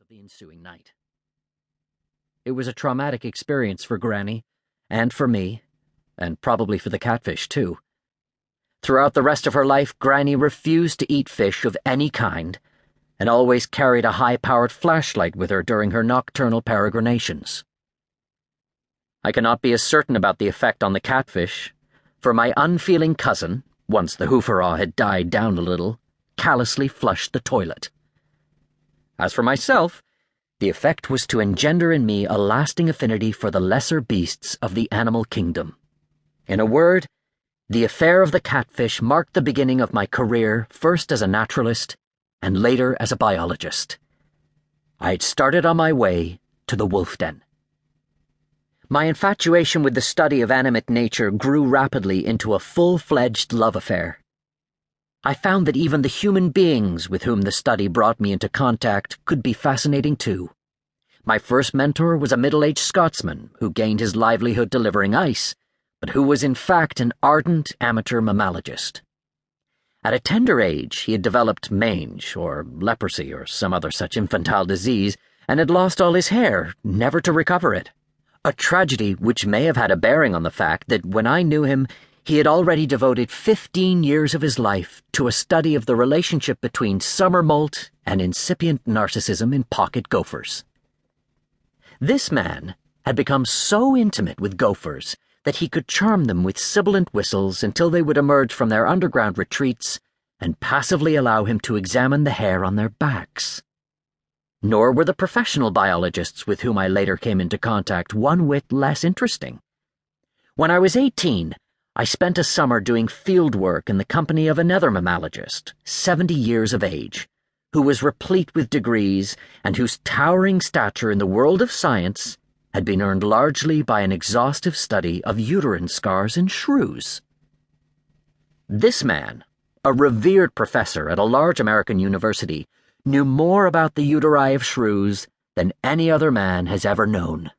of the ensuing night. It was a traumatic experience for Granny, and for me, and probably for the catfish, too. Throughout the rest of her life, Granny refused to eat fish of any kind, and always carried a high-powered flashlight with her during her nocturnal peregrinations. I cannot be as certain about the effect on the catfish, for my unfeeling cousin, once the hooferaw had died down a little, callously flushed the toilet. As for myself, the effect was to engender in me a lasting affinity for the lesser beasts of the animal kingdom. In a word, the affair of the catfish marked the beginning of my career, first as a naturalist and later as a biologist. I had started on my way to the wolf den. My infatuation with the study of animate nature grew rapidly into a full-fledged love affair. I found that even the human beings with whom the study brought me into contact could be fascinating too. My first mentor was a middle-aged Scotsman who gained his livelihood delivering ice, but who was in fact an ardent amateur mammalogist. At a tender age, he had developed mange, or leprosy, or some other such infantile disease, and had lost all his hair, never to recover it. A tragedy which may have had a bearing on the fact that when I knew him, he had already devoted 15 years of his life to a study of the relationship between summer molt and incipient narcissism in pocket gophers. This man had become so intimate with gophers that he could charm them with sibilant whistles until they would emerge from their underground retreats and passively allow him to examine the hair on their backs. Nor were the professional biologists with whom I later came into contact one whit less interesting. When I was 18, I spent a summer doing field work in the company of another mammalogist, 70 years of age, who was replete with degrees and whose towering stature in the world of science had been earned largely by an exhaustive study of uterine scars in shrews. This man, a revered professor at a large American university, knew more about the uteri of shrews than any other man has ever known.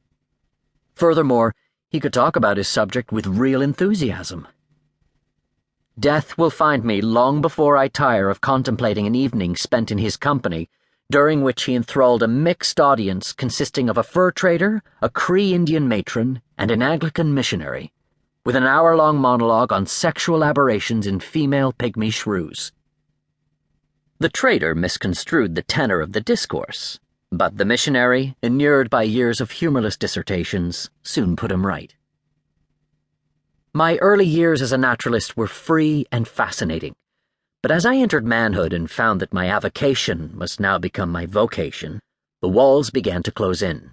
Furthermore, he could talk about his subject with real enthusiasm. Death will find me long before I tire of contemplating an evening spent in his company, during which he enthralled a mixed audience consisting of a fur trader, a Cree Indian matron, and an Anglican missionary, with an hour-long monologue on sexual aberrations in female pygmy shrews. The trader misconstrued the tenor of the discourse, but the missionary, inured by years of humorless dissertations, soon put him right. My early years as a naturalist were free and fascinating, but as I entered manhood and found that my avocation must now become my vocation, the walls began to close in.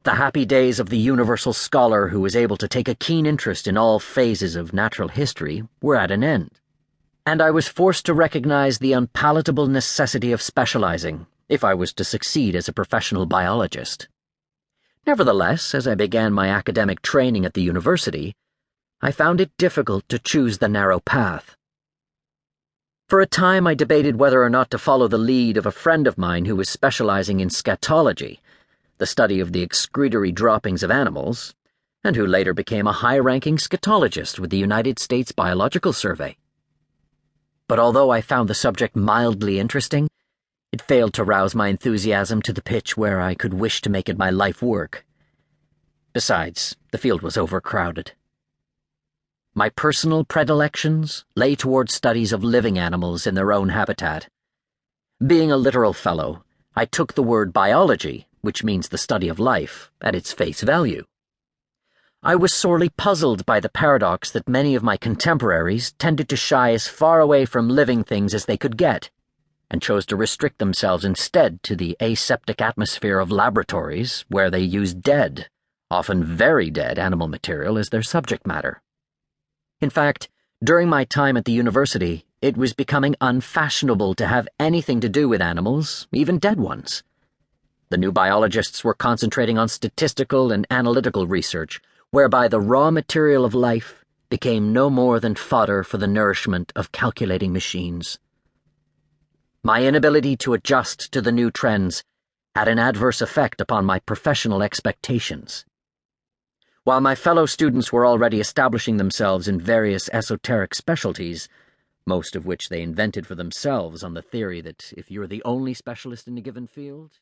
The happy days of the universal scholar who was able to take a keen interest in all phases of natural history were at an end, and I was forced to recognize the unpalatable necessity of specializing if I was to succeed as a professional biologist. Nevertheless, as I began my academic training at the university, I found it difficult to choose the narrow path. For a time I debated whether or not to follow the lead of a friend of mine who was specializing in scatology, the study of the excretory droppings of animals, and who later became a high-ranking scatologist with the United States Biological Survey. But although I found the subject mildly interesting, it failed to rouse my enthusiasm to the pitch where I could wish to make it my life work. Besides, the field was overcrowded. My personal predilections lay toward studies of living animals in their own habitat. Being a literal fellow, I took the word biology, which means the study of life, at its face value. I was sorely puzzled by the paradox that many of my contemporaries tended to shy as far away from living things as they could get, and chose to restrict themselves instead to the aseptic atmosphere of laboratories where they used dead, often very dead animal material as their subject matter. In fact, during my time at the university, it was becoming unfashionable to have anything to do with animals, even dead ones. The new biologists were concentrating on statistical and analytical research, whereby the raw material of life became no more than fodder for the nourishment of calculating machines. My inability to adjust to the new trends had an adverse effect upon my professional expectations. While my fellow students were already establishing themselves in various esoteric specialties, most of which they invented for themselves on the theory that if you're the only specialist in a given field,